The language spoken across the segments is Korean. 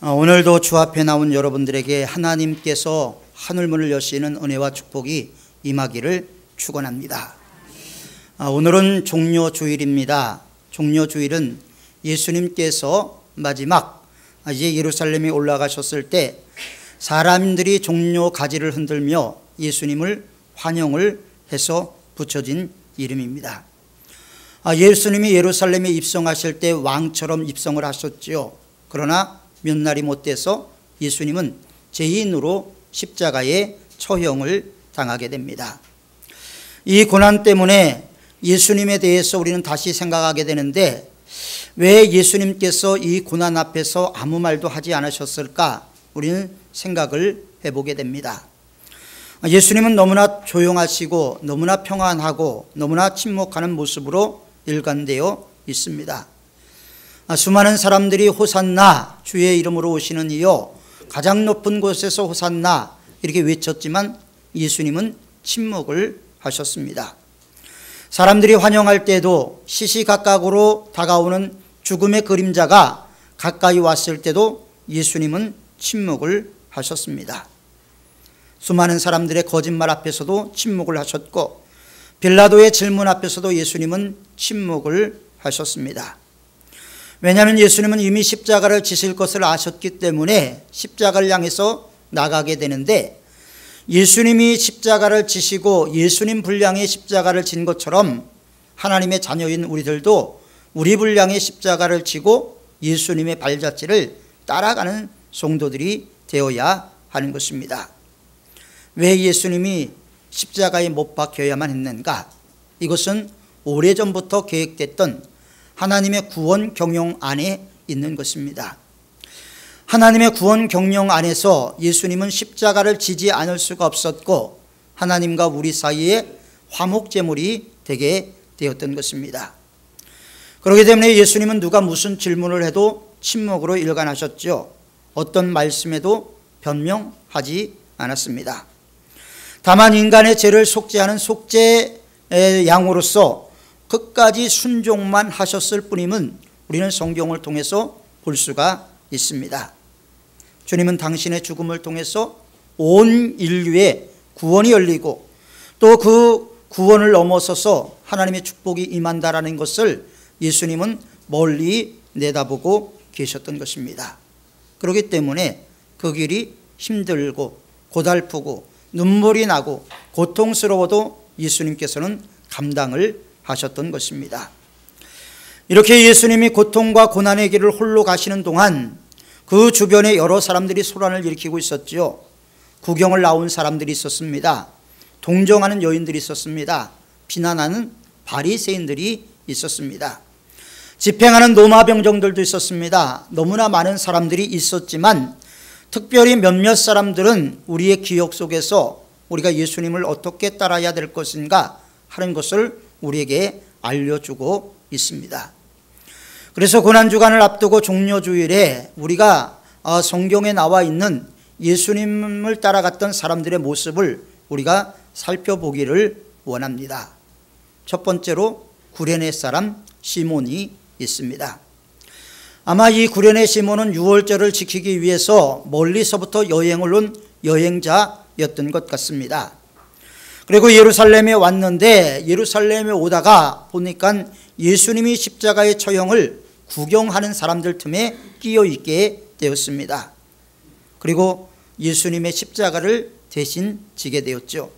오늘도 주 앞에 나온 여러분들에게 하나님께서 하늘문을 여시는 은혜와 축복이 임하기를 축원합니다. 오늘은 종료주일입니다. 종료주일은 예수님께서 마지막 이제 예루살렘에 올라가셨을 때 사람들이 종료 가지를 흔들며 예수님을 환영을 해서 붙여진 이름입니다. 예수님이 예루살렘에 입성하실 때 왕처럼 입성을 하셨지요. 그러나 몇 날이 못 돼서 예수님은 죄인으로 십자가에 처형을 당하게 됩니다. 이 고난 때문에 예수님에 대해서 우리는 다시 생각하게 되는데, 왜 예수님께서 이 고난 앞에서 아무 말도 하지 않으셨을까? 우리는 생각을 해보게 됩니다. 예수님은 너무나 조용하시고 너무나 평안하고 너무나 침묵하는 모습으로 일관되어 있습니다. 수많은 사람들이 호산나, 주의 이름으로 오시는 이요 가장 높은 곳에서 호산나 이렇게 외쳤지만 예수님은 침묵을 하셨습니다. 사람들이 환영할 때도 시시각각으로 다가오는 죽음의 그림자가 가까이 왔을 때도 예수님은 침묵을 하셨습니다. 수많은 사람들의 거짓말 앞에서도 침묵을 하셨고, 빌라도의 질문 앞에서도 예수님은 침묵을 하셨습니다. 왜냐하면 예수님은 이미 십자가를 지실 것을 아셨기 때문에 십자가를 향해서 나가게 되는데, 예수님이 십자가를 지시고 예수님 분량의 십자가를 진 것처럼 하나님의 자녀인 우리들도 우리 분량의 십자가를 지고 예수님의 발자취를 따라가는 성도들이 되어야 하는 것입니다. 왜 예수님이 십자가에 못 박혀야만 했는가? 이것은 오래전부터 계획됐던 하나님의 구원 경영 안에 있는 것입니다. 하나님의 구원 경영 안에서 예수님은 십자가를 지지 않을 수가 없었고, 하나님과 우리 사이에 화목제물이 되게 되었던 것입니다. 그렇기 때문에 예수님은 누가 무슨 질문을 해도 침묵으로 일관하셨죠. 어떤 말씀에도 변명하지 않았습니다. 다만 인간의 죄를 속죄하는 속죄의 양으로서 끝까지 순종만 하셨을 뿐임은 우리는 성경을 통해서 볼 수가 있습니다. 주님은 당신의 죽음을 통해서 온 인류의 구원이 열리고 또 그 구원을 넘어서서 하나님의 축복이 임한다라는 것을 예수님은 멀리 내다보고 계셨던 것입니다. 그렇기 때문에 그 길이 힘들고 고달프고 눈물이 나고 고통스러워도 예수님께서는 감당을 하셨던 것입니다. 이렇게 예수님이 고통과 고난의 길을 홀로 가시는 동안 그 주변에 여러 사람들이 소란을 일으키고 있었지요. 구경을 나온 사람들이 있었습니다. 동정하는 여인들이 있었습니다. 비난하는 바리새인들이 있었습니다. 집행하는 로마 병정들도 있었습니다. 너무나 많은 사람들이 있었지만 특별히 몇몇 사람들은 우리의 기억 속에서 우리가 예수님을 어떻게 따라야 될 것인가 하는 것을 우리에게 알려주고 있습니다. 그래서 고난주간을 앞두고 종료주일에 우리가 성경에 나와 있는 예수님을 따라갔던 사람들의 모습을 우리가 살펴보기를 원합니다. 첫 번째로 구레네 사람 시몬이 있습니다. 아마 이 구레네 시몬은 유월절을 지키기 위해서 멀리서부터 여행을 온 여행자였던 것 같습니다. 그리고 예루살렘에 왔는데 예루살렘에 오다가 보니까 예수님이 십자가의 처형을 구경하는 사람들 틈에 끼어 있게 되었습니다. 그리고 예수님의 십자가를 대신 지게 되었죠.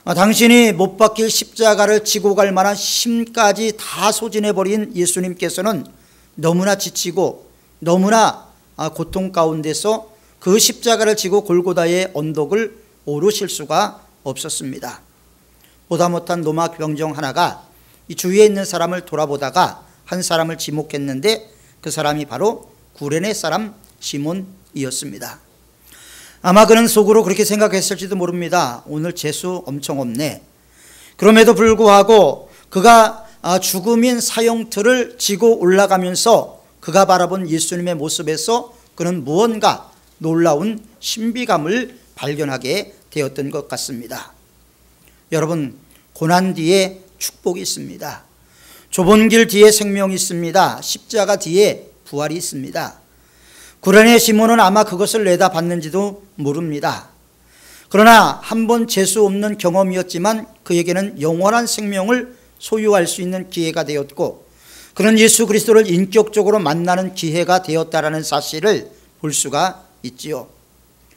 당신이 못 박힐 십자가를 지고 갈 만한 힘까지 다 소진해버린 예수님께서는 너무나 지치고 너무나 고통 가운데서 그 십자가를 지고 골고다의 언덕을 오르실 수가 없었습니다. 보다 못한 로마 병정 하나가 이 주위에 있는 사람을 돌아보다가 한 사람을 지목했는데 그 사람이 바로 구레네 사람 시몬이었습니다. 아마 그는 속으로 그렇게 생각했을지도 모릅니다. 오늘 재수 엄청 없네. 그럼에도 불구하고 그가 죽음인 사형틀을 지고 올라가면서 그가 바라본 예수님의 모습에서 그는 무언가 놀라운 신비감을 발견하게 되었던 것 같습니다. 여러분, 고난 뒤에 축복이 있습니다. 좁은 길 뒤에 생명이 있습니다. 십자가 뒤에 부활이 있습니다. 구레네 시몬은 아마 그것을 내다봤는지도 모릅니다. 그러나 한번 재수 없는 경험이었지만 그에게는 영원한 생명을 소유할 수 있는 기회가 되었고, 그는 예수 그리스도를 인격적으로 만나는 기회가 되었다라는 사실을 볼 수가 있지요.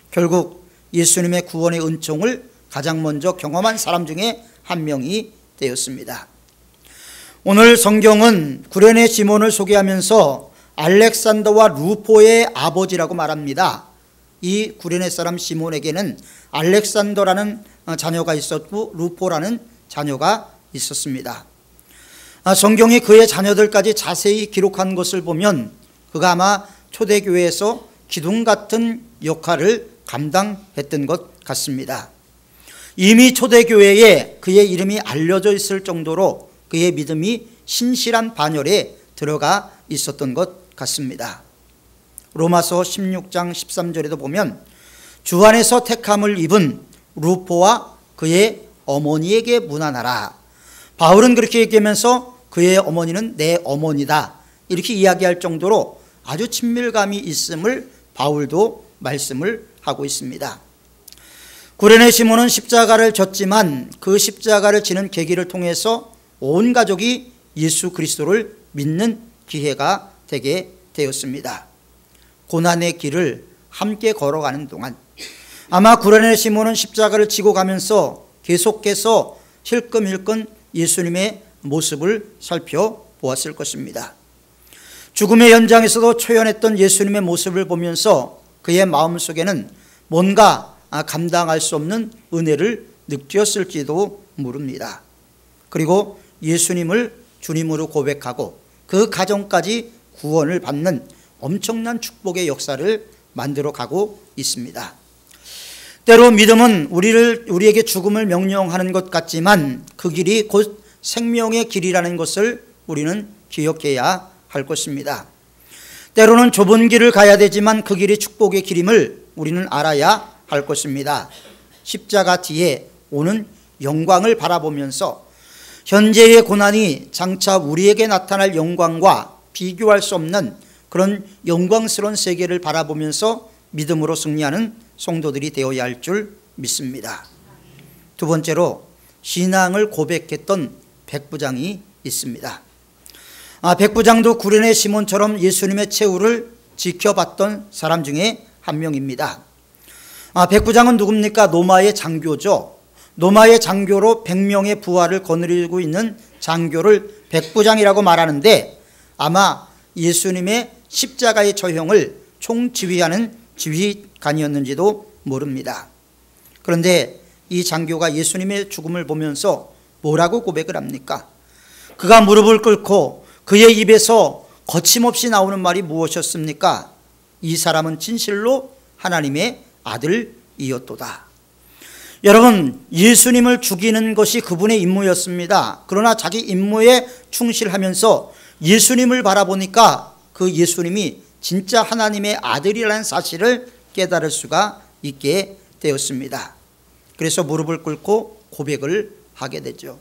결국 예수님의 구원의 은총을 가장 먼저 경험한 사람 중에 한 명이 되었습니다. 오늘 성경은 구레네 시몬을 소개하면서 알렉산더와 루포의 아버지라고 말합니다. 이 구레네 사람 시몬에게는 알렉산더라는 자녀가 있었고 루포라는 자녀가 있었습니다. 성경이 그의 자녀들까지 자세히 기록한 것을 보면 그가 아마 초대교회에서 기둥 같은 역할을 감당했던 것 같습니다. 이미 초대교회에 그의 이름이 알려져 있을 정도로 그의 믿음이 신실한 반열에 들어가 있었던 것 같습니다. 로마서 16장 13절에도 보면 주 안에서 택함을 입은 루포와 그의 어머니에게 문안하라. 바울은 그렇게 얘기하면서 그의 어머니는 내 어머니다 이렇게 이야기할 정도로 아주 친밀감이 있음을 바울도 말씀을 하고 있습니다. 구레네 시몬은 십자가를 졌지만 그 십자가를 지는 계기를 통해서 온 가족이 예수 그리스도를 믿는 기회가 되게 되었습니다. 고난의 길을 함께 걸어가는 동안 아마 구레네 시몬은 십자가를 지고 가면서 계속해서 힐끔힐끔 예수님의 모습을 살펴보았을 것입니다. 죽음의 현장에서도 초연했던 예수님의 모습을 보면서 그의 마음속에는 뭔가 감당할 수 없는 은혜를 느꼈을지도 모릅니다. 그리고 예수님을 주님으로 고백하고 그 가정까지 구원을 받는 엄청난 축복의 역사를 만들어 가고 있습니다. 때로 믿음은 우리에게 죽음을 명령하는 것 같지만 그 길이 곧 생명의 길이라는 것을 우리는 기억해야 할 것입니다. 때로는 좁은 길을 가야 되지만 그 길이 축복의 길임을 우리는 알아야 할 것입니다. 십자가 뒤에 오는 영광을 바라보면서 현재의 고난이 장차 우리에게 나타날 영광과 비교할 수 없는 그런 영광스러운 세계를 바라보면서 믿음으로 승리하는 성도들이 되어야 할 줄 믿습니다. 두 번째로 신앙을 고백했던 백부장이 있습니다. 백부장도 구레네 시몬처럼 예수님의 최후를 지켜봤던 사람 중에 한 명입니다. 백부장은 누굽니까? 로마의 장교죠. 로마의 장교로 100명의 부하를 거느리고 있는 장교를 백부장이라고 말하는데 아마 예수님의 십자가의 처형을 총지휘하는 지휘관이었는지도 모릅니다. 그런데 이 장교가 예수님의 죽음을 보면서 뭐라고 고백을 합니까? 그가 무릎을 꿇고 그의 입에서 거침없이 나오는 말이 무엇이었습니까? 이 사람은 진실로 하나님의 아들이었도다. 여러분, 예수님을 죽이는 것이 그분의 임무였습니다. 그러나 자기 임무에 충실하면서 예수님을 바라보니까 그 예수님이 진짜 하나님의 아들이라는 사실을 깨달을 수가 있게 되었습니다. 그래서 무릎을 꿇고 고백을 하게 되죠.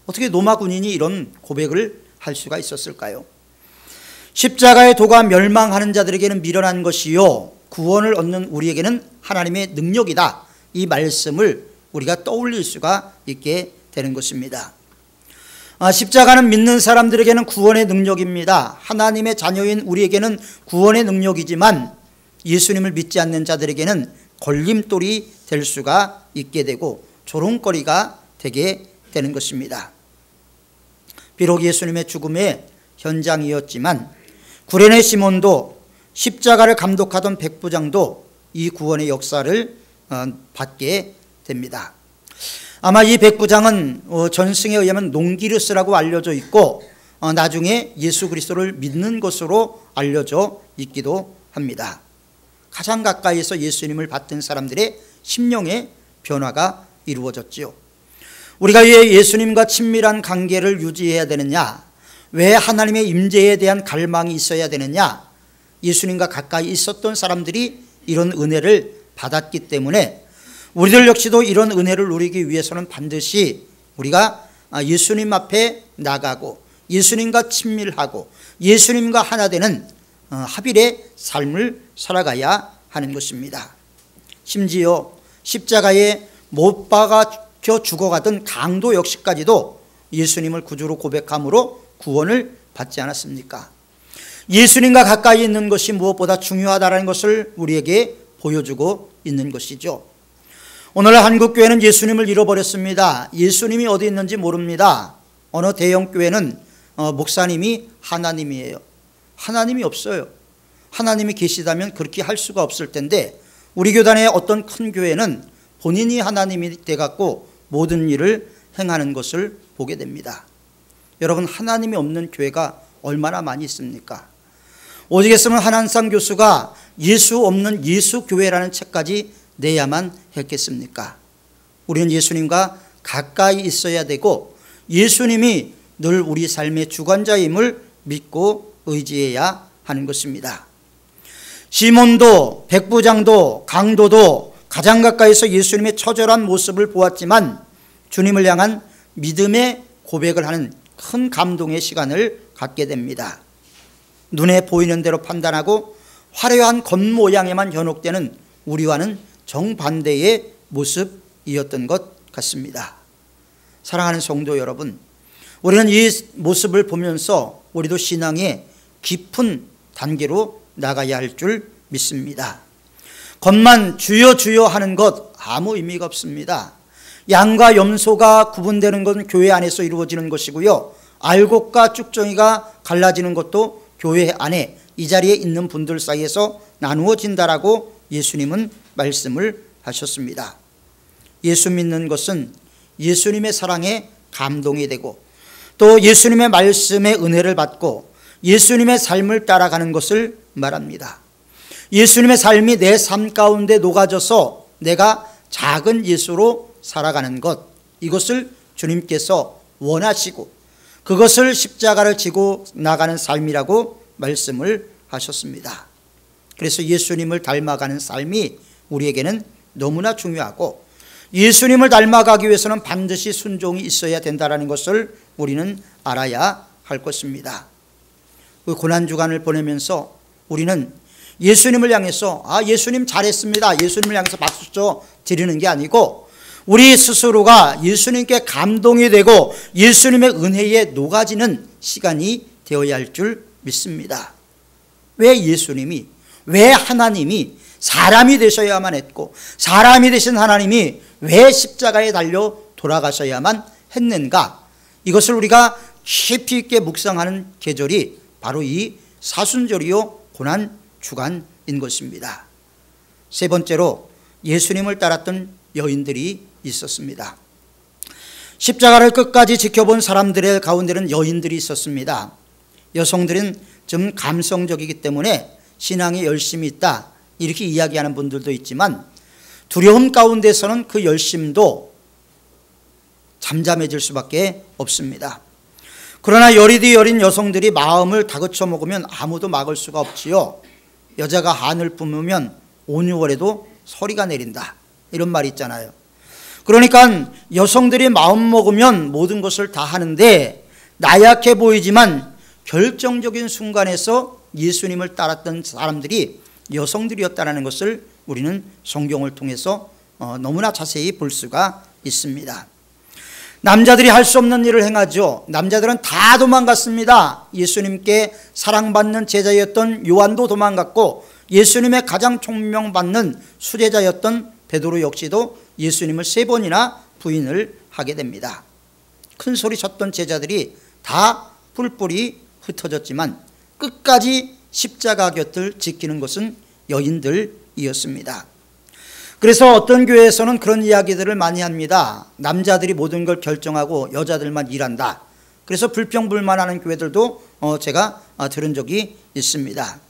어떻게 로마 군인이 이런 고백을 할 수가 있었을까요? 십자가의 도가 멸망하는 자들에게는 미련한 것이요 구원을 얻는 우리에게는 하나님의 능력이다. 이 말씀을 우리가 떠올릴 수가 있게 되는 것입니다. 십자가는 믿는 사람들에게는 구원의 능력입니다. 하나님의 자녀인 우리에게는 구원의 능력이지만 예수님을 믿지 않는 자들에게는 걸림돌이 될 수가 있게 되고 조롱거리가 되게 되는 것입니다. 비록 예수님의 죽음의 현장이었지만 구레네 시몬도 십자가를 감독하던 백부장도 이 구원의 역사를 받게 됩니다. 아마 이 백부장은 전승에 의하면 농기르스라고 알려져 있고 나중에 예수 그리스도를 믿는 것으로 알려져 있기도 합니다. 가장 가까이에서 예수님을 받던 사람들의 심령의 변화가 이루어졌지요. 우리가 왜 예수님과 친밀한 관계를 유지해야 되느냐? 왜 하나님의 임재에 대한 갈망이 있어야 되느냐? 예수님과 가까이 있었던 사람들이 이런 은혜를 받았기 때문에 우리들 역시도 이런 은혜를 누리기 위해서는 반드시 우리가 예수님 앞에 나가고 예수님과 친밀하고 예수님과 하나 되는 합일의 삶을 살아가야 하는 것입니다. 심지어 십자가에 못 박혀 죽어가던 강도 역시까지도 예수님을 구주로 고백함으로 구원을 받지 않았습니까? 예수님과 가까이 있는 것이 무엇보다 중요하다는 것을 우리에게 보여주고 있는 것이죠. 오늘 한국교회는 예수님을 잃어버렸습니다. 예수님이 어디 있는지 모릅니다. 어느 대형교회는 목사님이 하나님이에요. 하나님이 없어요. 하나님이 계시다면 그렇게 할 수가 없을 텐데, 우리 교단의 어떤 큰 교회는 본인이 하나님이 돼갖고 모든 일을 행하는 것을 보게 됩니다. 여러분, 하나님이 없는 교회가 얼마나 많이 있습니까? 오직 했으면 한한상 교수가 예수 없는 예수교회라는 책까지 내야만 했겠습니까? 우리는 예수님과 가까이 있어야 되고 예수님이 늘 우리 삶의 주관자임을 믿고 의지해야 하는 것입니다. 시몬도 백부장도 강도도 가장 가까이서 예수님의 처절한 모습을 보았지만 주님을 향한 믿음의 고백을 하는 큰 감동의 시간을 갖게 됩니다. 눈에 보이는 대로 판단하고 화려한 겉모양에만 현혹되는 우리와는 정반대의 모습이었던 것 같습니다. 사랑하는 성도 여러분, 우리는 이 모습을 보면서 우리도 신앙의 깊은 단계로 나가야 할 줄 믿습니다. 겉만 주여 주여 하는 것 아무 의미가 없습니다. 양과 염소가 구분되는 것은 교회 안에서 이루어지는 것이고요, 알곡과 쭉정이가 갈라지는 것도 교회 안에 이 자리에 있는 분들 사이에서 나누어진다라고 예수님은 말씀을 하셨습니다. 예수 믿는 것은 예수님의 사랑에 감동이 되고 또 예수님의 말씀의 은혜를 받고 예수님의 삶을 따라가는 것을 말합니다. 예수님의 삶이 내 삶 가운데 녹아져서 내가 작은 예수로 살아가는 것, 이것을 주님께서 원하시고 그것을 십자가를 지고 나가는 삶이라고 말씀을 하셨습니다. 그래서 예수님을 닮아가는 삶이 우리에게는 너무나 중요하고 예수님을 닮아가기 위해서는 반드시 순종이 있어야 된다는 것을 우리는 알아야 할 것입니다. 그 고난주간을 보내면서 우리는 예수님을 향해서 예수님 잘했습니다, 예수님을 향해서 박수쳐 드리는 게 아니고 우리 스스로가 예수님께 감동이 되고 예수님의 은혜에 녹아지는 시간이 되어야 할 줄 믿습니다. 왜 예수님이, 왜 하나님이 사람이 되셔야만 했고 사람이 되신 하나님이 왜 십자가에 달려 돌아가셔야만 했는가, 이것을 우리가 깊이 있게 묵상하는 계절이 바로 이 사순절이요 고난주간인 것입니다. 세 번째로 예수님을 따랐던 여인들이 있었습니다. 십자가를 끝까지 지켜본 사람들의 가운데는 여인들이 있었습니다. 여성들은 좀 감성적이기 때문에 신앙에 열심이 있다 이렇게 이야기하는 분들도 있지만 두려움 가운데서는 그 열심도 잠잠해질 수밖에 없습니다. 그러나 여리디 여린 여성들이 마음을 다그쳐 먹으면 아무도 막을 수가 없지요. 여자가 한을 뿜으면 온 6월에도 서리가 내린다, 이런 말이 있잖아요. 그러니까 여성들이 마음 먹으면 모든 것을 다 하는데 나약해 보이지만 결정적인 순간에서 예수님을 따랐던 사람들이 여성들이었다는 것을 우리는 성경을 통해서 너무나 자세히 볼 수가 있습니다. 남자들이 할 수 없는 일을 행하죠. 남자들은 다 도망갔습니다. 예수님께 사랑받는 제자였던 요한도 도망갔고 예수님의 가장 총명받는 수제자였던 베드로 역시도 예수님을 3번이나 부인을 하게 됩니다. 큰 소리 쳤던 제자들이 다 뿔뿔이 흩어졌지만 끝까지 십자가 곁을 지키는 것은 여인들이었습니다. 그래서 어떤 교회에서는 그런 이야기들을 많이 합니다. 남자들이 모든 걸 결정하고 여자들만 일한다. 그래서 불평불만하는 교회들도 제가 들은 적이 있습니다.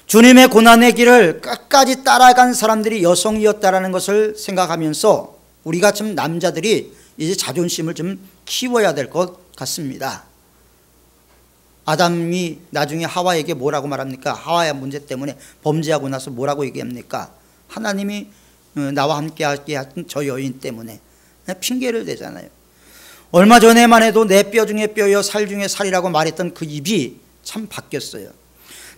주님의 고난의 길을 끝까지 따라간 사람들이 여성이었다는 것을 생각하면서 우리가 좀 남자들이 이제 자존심을 좀 키워야 될 것 같습니다. 아담이 나중에 하와에게 뭐라고 말합니까? 하와의 문제 때문에 범죄하고 나서 뭐라고 얘기합니까? 하나님이 나와 함께 하게 하신 저 여인 때문에 핑계를 대잖아요. 얼마 전에만 해도 내 뼈 중에 뼈여 살 중에 살이라고 말했던 그 입이 참 바뀌었어요.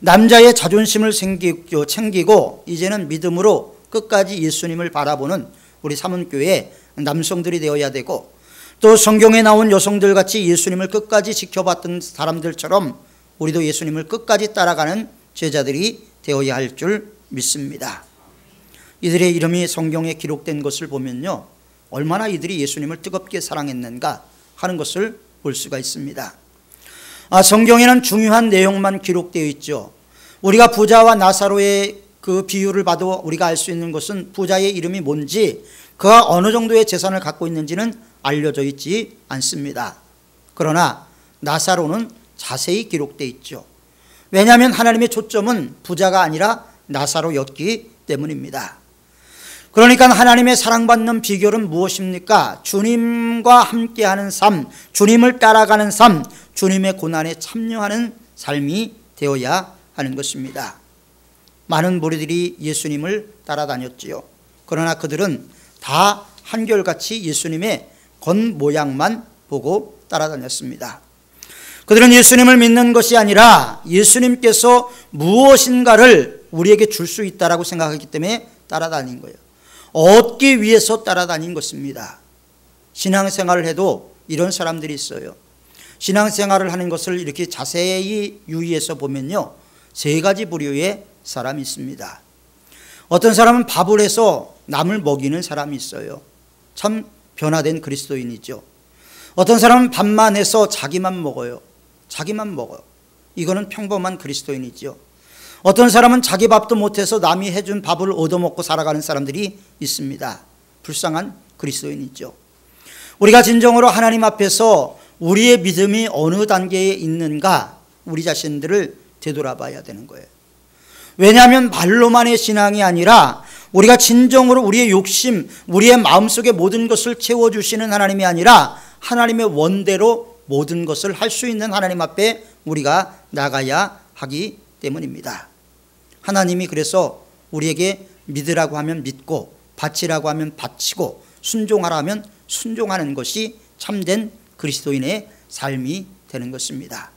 남자의 자존심을 챙기고 이제는 믿음으로 끝까지 예수님을 바라보는 우리 사문교회 남성들이 되어야 되고, 또 성경에 나온 여성들 같이 예수님을 끝까지 지켜봤던 사람들처럼 우리도 예수님을 끝까지 따라가는 제자들이 되어야 할 줄 믿습니다. 이들의 이름이 성경에 기록된 것을 보면요, 얼마나 이들이 예수님을 뜨겁게 사랑했는가 하는 것을 볼 수가 있습니다. 성경에는 중요한 내용만 기록되어 있죠. 우리가 부자와 나사로의 그 비유를 봐도 우리가 알 수 있는 것은 부자의 이름이 뭔지, 그가 어느 정도의 재산을 갖고 있는지는 알려져 있지 않습니다. 그러나 나사로는 자세히 기록되어 있죠. 왜냐하면 하나님의 초점은 부자가 아니라 나사로였기 때문입니다. 그러니까 하나님의 사랑받는 비결은 무엇입니까? 주님과 함께하는 삶, 주님을 따라가는 삶, 주님의 고난에 참여하는 삶이 되어야 하는 것입니다. 많은 무리들이 예수님을 따라다녔지요. 그러나 그들은 다 한결같이 예수님의 겉모양만 보고 따라다녔습니다. 그들은 예수님을 믿는 것이 아니라 예수님께서 무엇인가를 우리에게 줄 수 있다라고 생각하기 때문에 따라다닌 거예요. 얻기 위해서 따라다닌 것입니다. 신앙생활을 해도 이런 사람들이 있어요. 신앙생활을 하는 것을 이렇게 자세히 유의해서 보면요, 세 가지 부류의 사람이 있습니다. 어떤 사람은 밥을 해서 남을 먹이는 사람이 있어요. 참 변화된 그리스도인이죠. 어떤 사람은 밥만 해서 자기만 먹어요. 자기만 먹어요. 이거는 평범한 그리스도인이죠. 어떤 사람은 자기 밥도 못해서 남이 해준 밥을 얻어먹고 살아가는 사람들이 있습니다. 불쌍한 그리스도인이죠. 우리가 진정으로 하나님 앞에서 우리의 믿음이 어느 단계에 있는가, 우리 자신들을 되돌아봐야 되는 거예요. 왜냐하면 말로만의 신앙이 아니라 우리가 진정으로 우리의 욕심, 우리의 마음속의 모든 것을 채워주시는 하나님이 아니라 하나님의 원대로 모든 것을 할 수 있는 하나님 앞에 우리가 나가야 하기 때문입니다. 하나님이 그래서 우리에게 믿으라고 하면 믿고, 바치라고 하면 바치고, 순종하라 하면 순종하는 것이 참된 그리스도인의 삶이 되는 것입니다.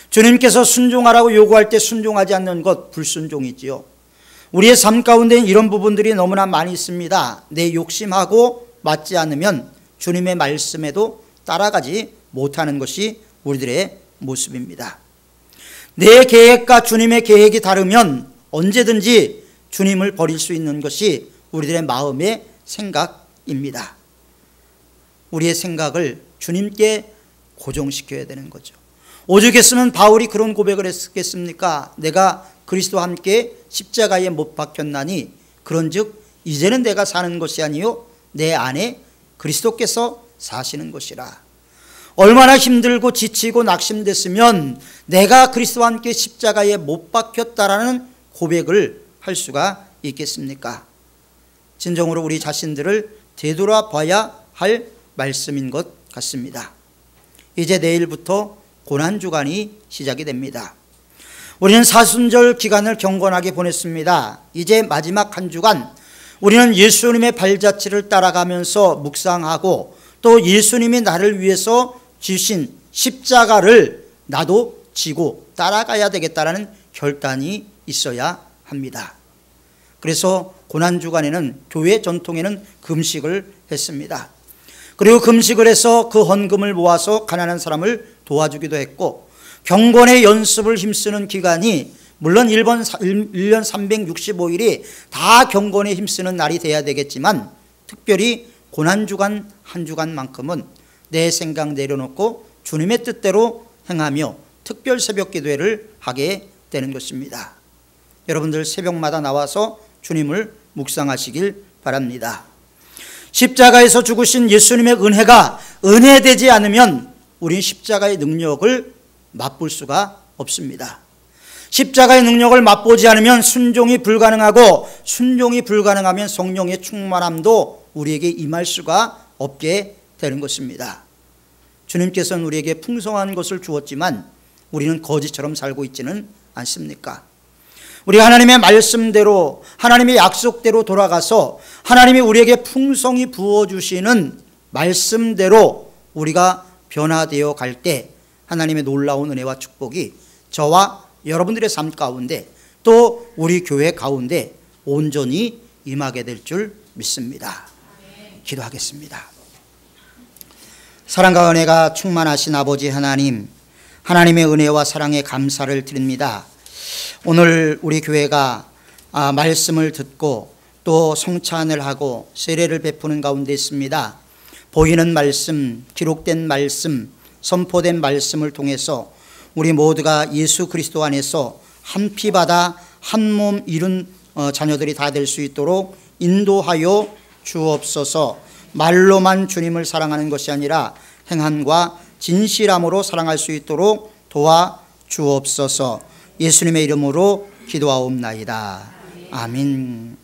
주님께서 순종하라고 요구할 때 순종하지 않는 것, 불순종이지요. 우리의 삶 가운데는 이런 부분들이 너무나 많이 있습니다. 내 욕심하고 맞지 않으면 주님의 말씀에도 따라가지 못하는 것이 우리들의 모습입니다. 내 계획과 주님의 계획이 다르면 언제든지 주님을 버릴 수 있는 것이 우리들의 마음의 생각입니다. 우리의 생각을 주님께 고정시켜야 되는 거죠. 오죽했으면 바울이 그런 고백을 했겠습니까? 내가 그리스도와 함께 십자가에 못 박혔나니 그런즉 이제는 내가 사는 것이 아니요 내 안에 그리스도께서 사시는 것이라. 얼마나 힘들고 지치고 낙심됐으면 내가 그리스도와 함께 십자가에 못 박혔다라는 고백을 할 수가 있겠습니까? 진정으로 우리 자신들을 되돌아봐야 할 말씀인 것 같습니다. 이제 내일부터 고난주간이 시작이 됩니다. 우리는 사순절 기간을 경건하게 보냈습니다. 이제 마지막 한 주간 우리는 예수님의 발자취를 따라가면서 묵상하고 또 예수님이 나를 위해서 지신 십자가를 나도 지고 따라가야 되겠다라는 결단이 있어야 합니다. 그래서 고난주간에는 교회 전통에는 금식을 했습니다. 그리고 금식을 해서 그 헌금을 모아서 가난한 사람을 도와주기도 했고, 경건의 연습을 힘쓰는 기간이 물론 1년 365일이 다 경건에 힘쓰는 날이 돼야 되겠지만 특별히 고난주간 한 주간만큼은 내 생각 내려놓고 주님의 뜻대로 행하며 특별 새벽 기도회를 하게 되는 것입니다. 여러분들 새벽마다 나와서 주님을 묵상하시길 바랍니다. 십자가에서 죽으신 예수님의 은혜가 은혜되지 않으면 우린 십자가의 능력을 맛볼 수가 없습니다. 십자가의 능력을 맛보지 않으면 순종이 불가능하고, 순종이 불가능하면 성령의 충만함도 우리에게 임할 수가 없게 되는 것입니다. 주님께서는 우리에게 풍성한 것을 주었지만 우리는 거지처럼 살고 있지는 않습니까? 우리가 하나님의 말씀대로, 하나님의 약속대로 돌아가서 하나님이 우리에게 풍성히 부어주시는 말씀대로 우리가 변화되어 갈 때 하나님의 놀라운 은혜와 축복이 저와 여러분들의 삶 가운데 또 우리 교회 가운데 온전히 임하게 될 줄 믿습니다. 기도하겠습니다. 사랑과 은혜가 충만하신 아버지 하나님, 하나님의 은혜와 사랑에 감사를 드립니다. 오늘 우리 교회가 말씀을 듣고 또 성찬을 하고 세례를 베푸는 가운데 있습니다. 보이는 말씀, 기록된 말씀, 선포된 말씀을 통해서 우리 모두가 예수 그리스도 안에서 한 피 받아 한 몸 이룬 자녀들이 다 될 수 있도록 인도하여 주옵소서. 말로만 주님을 사랑하는 것이 아니라 행함과 진실함으로 사랑할 수 있도록 도와 주옵소서. 예수님의 이름으로 기도하옵나이다. 아멘.